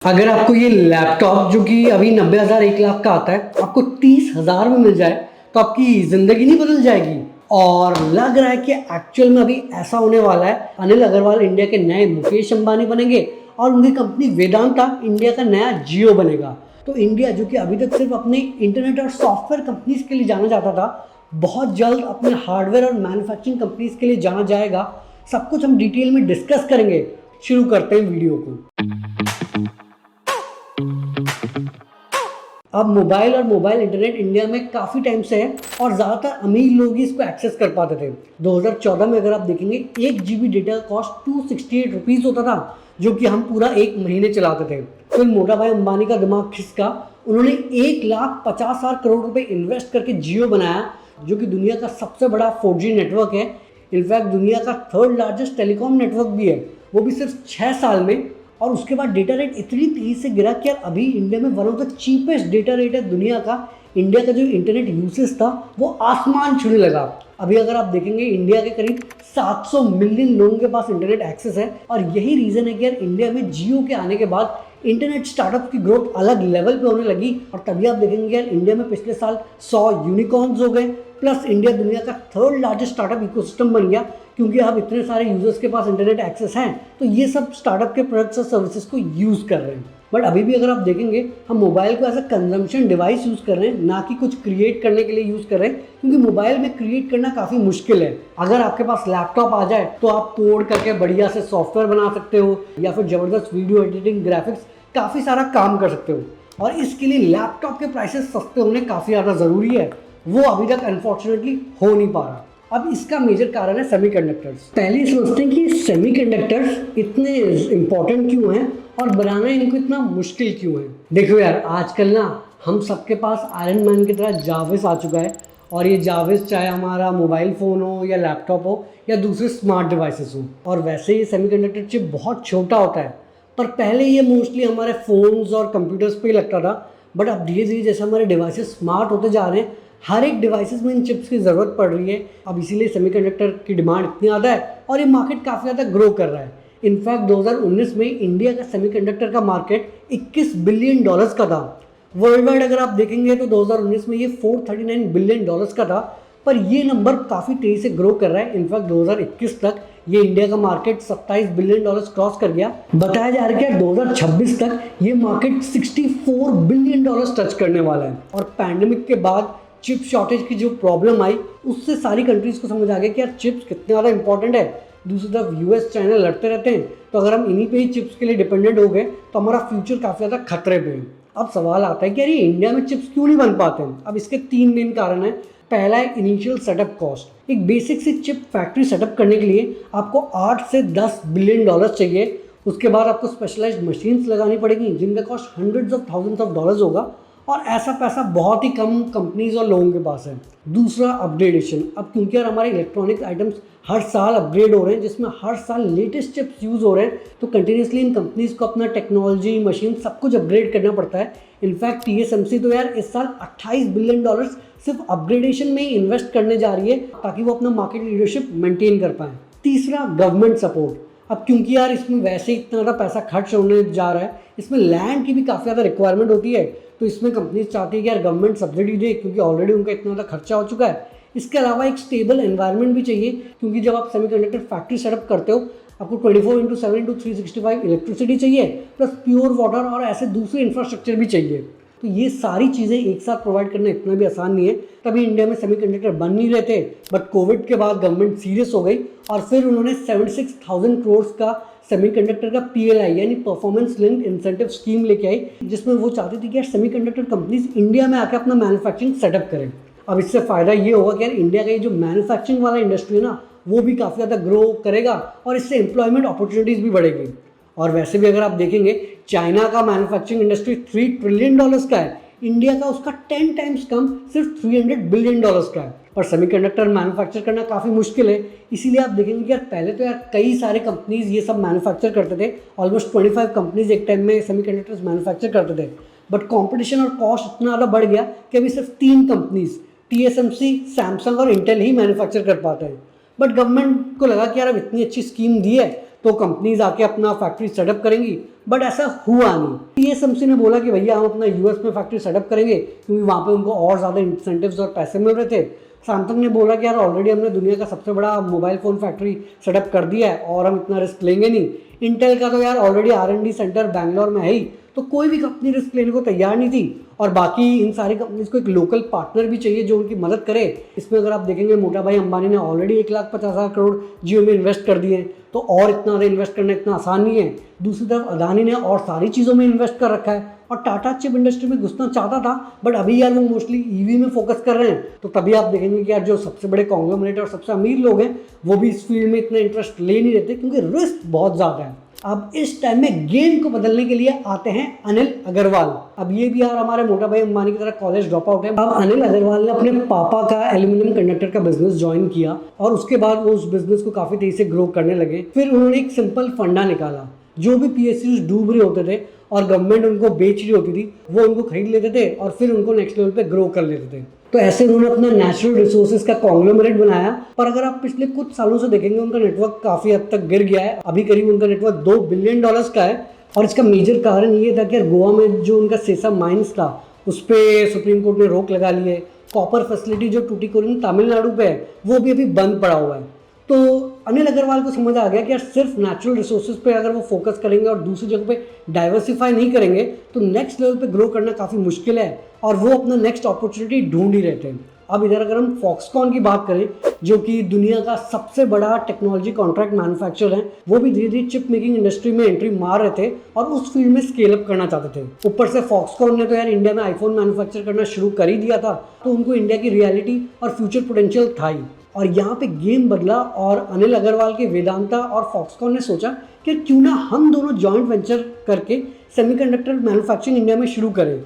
अगर आपको ये लैपटॉप जो कि अभी 90,000 1 लाख का आता है आपको 30,000 में मिल जाए तो आपकी ज़िंदगी नहीं बदल जाएगी। और लग रहा है कि एक्चुअल में अभी ऐसा होने वाला है। अनिल अग्रवाल इंडिया के नए मुकेश अंबानी बनेंगे और उनकी कंपनी वेदांता इंडिया का नया जियो बनेगा। तो इंडिया जो कि अभी तक सिर्फ अपने इंटरनेट और सॉफ्टवेयर कंपनीज के लिए जाना जाता था, बहुत जल्द अपने हार्डवेयर और मैन्युफैक्चरिंग कंपनीज के लिए जाना जाएगा। सब कुछ हम डिटेल में डिस्कस करेंगे। शुरू करते हैं वीडियो को। अब मोबाइल और मोबाइल इंटरनेट इंडिया में काफ़ी टाइम से है और ज़्यादातर अमीर लोग ही इसको एक्सेस कर पाते थे। 2014 में अगर आप देखेंगे 1 GB डेटा का कॉस्ट 268 रुपीज़ होता था, जो कि हम पूरा 1 महीने चलाते थे। फिर मोटा भाई अंबानी का दिमाग खिसका, उन्होंने 1,50,000 करोड़ रुपए इन्वेस्ट करके जियो बनाया, जो कि दुनिया का सबसे बड़ा 4G नेटवर्क है। इनफैक्ट दुनिया का 3rd लार्जेस्ट टेलीकॉम नेटवर्क भी है, वो भी सिर्फ 6 साल में। और उसके बाद डेटा रेट इतनी तेज़ी से गिरा कि यार अभी इंडिया में one of the cheapest data rate है दुनिया का। इंडिया का जो इंटरनेट यूसेज था वो आसमान छूने लगा। अभी अगर आप देखेंगे इंडिया के करीब 700 मिलियन लोगों के पास इंटरनेट एक्सेस है और यही रीज़न है कि यार इंडिया में जियो के आने के बाद इंटरनेट स्टार्टअप की ग्रोथ अलग लेवल पे होने लगी। और तभी आप देखेंगे यार इंडिया में पिछले साल 100 यूनिकॉर्न्स हो गए, प्लस इंडिया दुनिया का 3rd लार्जेस्ट स्टार्टअप इकोसिस्टम बन गया, क्योंकि अब इतने सारे यूजर्स के पास इंटरनेट एक्सेस हैं तो ये सब स्टार्टअप के प्रोडक्ट्स और सर्विसेज को यूज़ कर रहे हैं। बट अभी भी अगर आप देखेंगे हम मोबाइल को as a consumption device use कर रहे हैं, ना कि कुछ क्रिएट करने के लिए यूज़ कर रहे हैं, क्योंकि मोबाइल में क्रिएट करना काफ़ी मुश्किल है। अगर आपके पास लैपटॉप आ जाए तो आप कोड करके बढ़िया से सॉफ्टवेयर बना सकते हो या फिर ज़बरदस्त वीडियो एडिटिंग, ग्राफिक्स, काफ़ी सारा काम कर सकते हो। और इसके लिए लैपटॉप के प्राइसेस सस्ते होने काफ़ी ज़्यादा ज़रूरी है, वो अभी तक अनफॉर्चुनेटली हो नहीं पा रहा। अब इसका मेजर कारण है सेमीकंडक्टर्स। पहले समझते हैं कि सेमीकंडक्टर्स इतने इम्पोर्टेंट क्यों हैं और बनाना इनको इतना मुश्किल क्यों है। देखो यार आजकल ना हम सबके पास आयरन मैन की तरह जाविस आ चुका है, और ये जाविस चाहे हमारा मोबाइल फ़ोन हो या लैपटॉप हो या दूसरे स्मार्ट डिवाइसेस हो। और वैसे ये सेमीकंडक्टर चिप बहुत छोटा होता है, पर पहले ये मोस्टली हमारे फ़ोन्स और कंप्यूटर्स पे ही लगता था। बट अब धीरे धीरे जैसे हमारे डिवाइसेस स्मार्ट होते जा रहे हैं, हर एक डिवाइसेस में इन चिप्स की ज़रूरत पड़ रही है। अब इसीलिए सेमीकंडक्टर की डिमांड इतनी ज़्यादा है और ये मार्केट काफ़ी ज़्यादा ग्रो कर रहा है। इनफैक्ट 2019 में इंडिया का सेमीकंडक्टर का मार्केट 21 बिलियन डॉलर्स का था। वर्ल्ड वाइड अगर आप देखेंगे तो 2019 में ये 439 बिलियन डॉलर्स का था, पर ये नंबर काफ़ी तेज़ी से ग्रो कर रहा है। इनफैक्ट 2021 तक ये इंडिया का मार्केट 27 बिलियन डॉलर्स क्रॉस कर गया। बताया जा रहा है कि 2026 तक ये मार्केट 64 बिलियन डॉलर्स टच करने वाला है। और पैंडेमिक के बाद चिप शॉर्टेज की जो प्रॉब्लम आई, उससे सारी कंट्रीज को समझ आ गया कि यार चिप्स कितने ज़्यादा इंपॉर्टेंट है। दूसरी तरफ यूएस चाइना लड़ते रहते हैं, तो अगर हम इन्हीं पे ही चिप्स के लिए डिपेंडेंट हो गए तो हमारा फ्यूचर काफ़ी ज़्यादा खतरे पे है। अब सवाल आता है कि यार ये इंडिया में चिप्स क्यों नहीं बन पाते हैं। अब इसके 3 मेन कारण हैं। पहला है इनिशियल सेटअप कॉस्ट। एक बेसिक सी चिप फैक्ट्री सेटअप करने के लिए आपको 8 से 10 बिलियन डॉलर्स चाहिए। उसके बाद आपको स्पेशलाइज्ड मशीन्स लगानी पड़ेगी जिनका cost hundreds of thousands of dollars होगा, और ऐसा पैसा बहुत ही कम कंपनीज और लोगों के पास है। दूसरा अपग्रेडेशन। अब क्योंकि यार हमारे इलेक्ट्रॉनिक्स आइटम्स हर साल अपग्रेड हो रहे हैं, जिसमें हर साल लेटेस्ट चिप्स यूज़ हो रहे हैं, तो कंटिन्यूसली इन कंपनीज को अपना टेक्नोलॉजी, मशीन सब कुछ अपग्रेड करना पड़ता है। इनफैक्ट TSMC तो यार इस साल 28 बिलियन डॉलर्स सिर्फ अपग्रेडेशन में ही इन्वेस्ट करने जा रही है ताकि वो अपना मार्केट लीडरशिप मेंटेन कर पाए। तीसरा गवर्नमेंट सपोर्ट। अब क्योंकि यार इसमें वैसे ही इतना ज़्यादा पैसा खर्च होने जा रहा है, इसमें लैंड की भी काफ़ी ज़्यादा रिक्वायरमेंट होती है, तो इसमें कंपनीज चाहती है कि यार गवर्नमेंट सब्सिडी दे, क्योंकि ऑलरेडी उनका इतना ज़्यादा खर्चा हो चुका है। इसके अलावा एक स्टेबल एनवायरनमेंट भी चाहिए, क्योंकि जब आप सेमीकंडक्टर फैक्ट्री सेटअप करते हो आपको 24/7 365 इलेक्ट्रिसिटी चाहिए, प्लस प्योर वाटर और ऐसे दूसरे इंफ्रास्ट्रक्चर भी चाहिए। तो ये सारी चीज़ें एक साथ प्रोवाइड करना इतना भी आसान नहीं है। तभी इंडिया में सेमीकंडक्टर बन नहीं रहे थे। बट कोविड के बाद गवर्नमेंट सीरियस हो गई और फिर उन्होंने 76,000 करोड़ का सेमीकंडक्टर का PLI यानी परफॉर्मेंस लिंक्ड इंसेंटिव स्कीम लेके आई, जिसमें वो चाहती थी कि यार सेमीकंडक्टर कंपनीज इंडिया में आकर अपना मैन्युफैक्चरिंग सेटअप करें। अब इससे फ़ायदा ये होगा कि यार इंडिया का ये जो मैन्युफैक्चरिंग वाला इंडस्ट्री है ना, वो भी काफ़ी ज़्यादा ग्रो करेगा और इससे एम्प्लॉयमेंट अपॉर्चुनिटीज़ भी बढ़ेगी। और वैसे भी अगर आप देखेंगे चाइना का मैन्युफैक्चरिंग इंडस्ट्री 3 ट्रिलियन डॉलर्स का है, इंडिया का उसका 10 टाइम्स कम सिर्फ 300 बिलियन डॉलर्स का है। पर सेमीकंडक्टर मैन्युफैक्चर करना काफ़ी मुश्किल है, इसीलिए आप देखेंगे कि यार पहले तो यार कई सारे कंपनीज ये सब मैन्युफैक्चर करते थे। ऑलमोस्ट 25 कंपनीज एक टाइम में सेमीकंडक्टर्स मैन्युफैक्चर करते थे। बट कंपटीशन और कॉस्ट इतना ज़्यादा बढ़ गया कि अभी सिर्फ 3 कंपनीज TSMC, सैमसंग और इंटेल ही मैन्युफैक्चर कर पाते हैं। बट गवर्नमेंट को लगा कि यार अब इतनी अच्छी स्कीम दी है तो कंपनीज आके अपना फैक्ट्री सेटअप करेंगी, बट ऐसा हुआ नहीं। TSMC ने बोला कि भैया हम अपना यूएस में फैक्ट्री सेटअप करेंगे, क्योंकि वहाँ पे उनको और ज़्यादा इंसेंटिव्स और पैसे मिल रहे थे। सैमसंग ने बोला कि यार ऑलरेडी हमने दुनिया का सबसे बड़ा मोबाइल फ़ोन फैक्ट्री सेटअप कर दिया है और हम इतना रिस्क लेंगे नहीं। इंटेल का तो यार ऑलरेडी R&D सेंटर बैंगलोर में है ही, तो कोई भी कंपनी रिस्क लेने को तैयार नहीं थी। और बाकी इन सारी कंपनीज को एक लोकल पार्टनर भी चाहिए जो उनकी मदद करे। इसमें अगर आप देखेंगे मोटा भाई अंबानी ने ऑलरेडी 1,50,000 करोड़ जियो में इन्वेस्ट कर दिए हैं, तो और इतना ज़्यादा इन्वेस्ट करना इतना आसान नहीं है। दूसरी तरफ अदानी ने और सारी चीज़ों में इन्वेस्ट कर रखा है, और टाटा चिप इंडस्ट्री में घुसना चाहता था, बट अभी यार वो मोस्टली ईवी में फोकस कर रहे हैं। तो तभी आप देखेंगे कि यार जो सबसे बड़े कॉन्ग्लोमरेट और सबसे अमीर लोग हैं वो भी इस फील्ड में इतना इंटरेस्ट ले नहीं रहते, क्योंकि रिस्क बहुत ज़्यादा है। अब इस टाइम में गेम को बदलने के लिए आते हैं अनिल अग्रवाल। अब ये भी यार हमारे मोटा भाई अंबानी की तरह कॉलेज ड्रॉप आउट है। अब अनिल अग्रवाल ने अपने पापा का एल्यूमिनियम कंडक्टर का बिजनेस ज्वाइन किया, और उसके बाद वो उस बिजनेस को काफ़ी तेजी से ग्रो करने लगे। फिर उन्होंने एक सिंपल फंडा निकाला, जो भी PSUs डूब रहे होते थे और गवर्नमेंट उनको बेच रही होती थी, वो उनको खरीद लेते थे और फिर उनको नेक्स्ट लेवल पे ग्रो कर लेते थे। तो ऐसे उन्होंने अपना नेचुरल रिसोर्सेज का कॉन्ग्लोमरेट बनाया। पर अगर आप पिछले कुछ सालों से देखेंगे उनका नेटवर्क काफ़ी हद तक गिर गया है। अभी करीब उनका नेटवर्क $2 बिलियन का है, और इसका मेजर कारण ये था कि गोवा में जो उनका सेसा माइंस था उस पर सुप्रीम कोर्ट ने रोक लगा ली है। कॉपर फैसिलिटी जो टूटीकोरिन तमिलनाडु पे है वो भी अभी बंद पड़ा हुआ है। तो अनिल अग्रवाल को समझ आ गया कि यार सिर्फ नेचुरल रिसोर्सेज पे अगर वो फोकस करेंगे और दूसरी जगह पे डाइवर्सिफाई नहीं करेंगे तो नेक्स्ट लेवल पे ग्रो करना काफ़ी मुश्किल है, और वो अपना नेक्स्ट अपॉर्चुनिटी ढूंढ ही रहते हैं। अब इधर अगर हम फॉक्सकॉन की बात करें, जो कि दुनिया का सबसे बड़ा टेक्नोलॉजी कॉन्ट्रैक्ट मैन्युफैक्चरर है, वो भी धीरे धीरे चिप मेकिंग इंडस्ट्री में एंट्री मार रहे थे और उस फील्ड में स्केल अप करना चाहते थे। ऊपर से फॉक्सकॉन ने तो यार इंडिया में आईफोन मैन्युफैक्चर करना शुरू कर ही दिया था, तो उनको इंडिया की रियलिटी और फ्यूचर पोटेंशियल था ही। और यहाँ पे गेम बदला, और अनिल अग्रवाल के वेदांता और फॉक्सकॉन ने सोचा कि क्यों ना हम दोनों जॉइंट वेंचर करके सेमीकंडक्टर मैन्युफैक्चरिंग इंडिया में शुरू करें।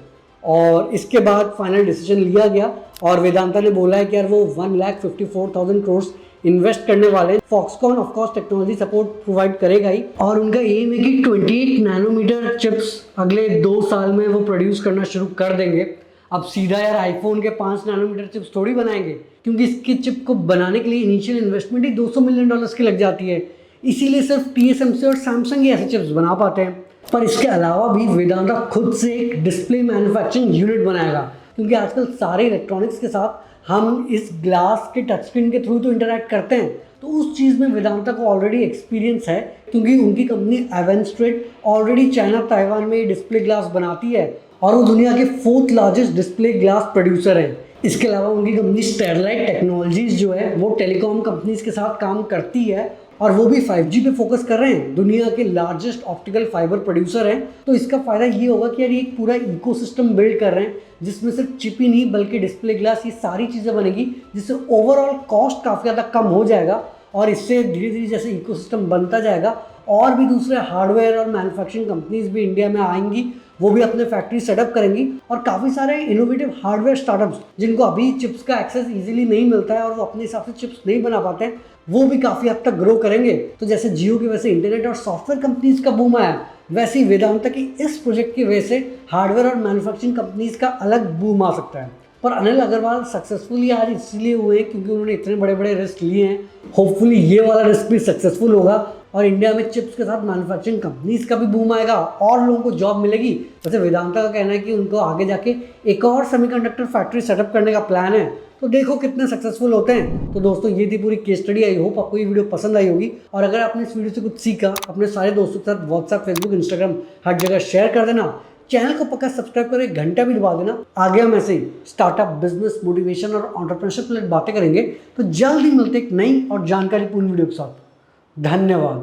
और इसके बाद फाइनल डिसीजन लिया गया, और वेदांता ने बोला है कि यार वो 1,54,000 करोड़ इन्वेस्ट करने वाले हैं। Foxconn of course technology support provide करेगा ही, और उनका एम है कि 28 नैनोमीटर चिप्स अगले 2 साल में वो प्रोड्यूस करना शुरू कर देंगे। अब सीधा यार आईफोन के 5 नैनोमीटर चिप्स थोड़ी बनाएंगे, क्योंकि इसकी चिप को बनाने के लिए इनिशियल इन्वेस्टमेंट ही $200 मिलियन की लग जाती है। इसीलिए सिर्फ TSMC और सैमसंग ही ऐसे चिप्स बना पाते हैं। पर इसके अलावा भी वेदांता खुद से एक डिस्प्ले मैन्युफैक्चरिंग यूनिट बनाएगा, क्योंकि आजकल सारे इलेक्ट्रॉनिक्स के साथ हम इस ग्लास के टच स्क्रीन के थ्रू तो इंटरैक्ट करते हैं। तो उस चीज़ में वेदांता को ऑलरेडी एक्सपीरियंस है, क्योंकि उनकी कंपनी एवेंस्ट्रेट ऑलरेडी चाइना ताइवान में डिस्प्ले ग्लास बनाती है, और वो दुनिया के 4th largest display glass producer है। इसके अलावा उनकी कंपनी स्टेरलाइट टेक्नोलॉजीज जो है वो टेलीकॉम कंपनीज के साथ काम करती है, और वो भी 5G पे फोकस कर रहे हैं। दुनिया के लार्जेस्ट ऑप्टिकल फाइबर प्रोड्यूसर हैं। तो इसका फ़ायदा ये होगा कि यार ये एक पूरा इकोसिस्टम बिल्ड कर रहे हैं, जिसमें सिर्फ चिप ही नहीं बल्कि डिस्प्ले ग्लास, ये सारी चीज़ें बनेगी, जिससे ओवरऑल कॉस्ट काफ़ी ज़्यादा कम हो जाएगा। और इससे धीरे धीरे जैसे इकोसिस्टम बनता जाएगा और भी दूसरे हार्डवेयर और मैन्युफैक्चरिंग कंपनीज भी इंडिया में आएंगी, वो भी अपने फैक्ट्री सेटअप करेंगी, और काफ़ी सारे इनोवेटिव हार्डवेयर स्टार्टअप्स जिनको अभी चिप्स का एक्सेस इजीली नहीं मिलता है और वो अपने हिसाब से चिप्स नहीं बना पाते हैं, वो भी काफ़ी हद तक ग्रो करेंगे। तो जैसे जियो की वजह से इंटरनेट और सॉफ्टवेयर कंपनीज का बूम आया, वैसे ही वेदांता की इस प्रोजेक्ट की वजह से हार्डवेयर और मैन्युफैक्चरिंग कंपनीज का अलग बूम आ सकता है। पर अनिल अग्रवाल सक्सेसफुल आज इसलिए हुए हैं क्योंकि उन्होंने इतने बड़े बड़े रिस्क लिए हैं। होपफुली ये वाला रिस्क भी सक्सेसफुल होगा और इंडिया में चिप्स के साथ मैन्युफैक्चरिंग कंपनीज का भी बूम आएगा और लोगों को जॉब मिलेगी। वैसे वेदांता का कहना है कि उनको आगे जाके एक और सेमीकंडक्टर फैक्ट्री सेटअप करने का प्लान है, तो देखो कितने सक्सेसफुल होते हैं। तो दोस्तों ये थी पूरी केस स्टडी। आई होप आपको ये वीडियो पसंद आई होगी, और अगर आपने इस वीडियो से कुछ सीखा अपने सारे दोस्तों के साथ व्हाट्सएप, फेसबुक, इंस्टाग्राम हर जगह शेयर कर देना। चैनल को पक्का सब्सक्राइब करके घंटा भी दबा देना। आगे हम ऐसे ही स्टार्टअप, बिजनेस, मोटिवेशन और एंटरप्रेन्योरशिप बातें करेंगे। तो जल्द ही मिलते एक नई और जानकारीपूर्ण वीडियो के साथ। धन्यवाद।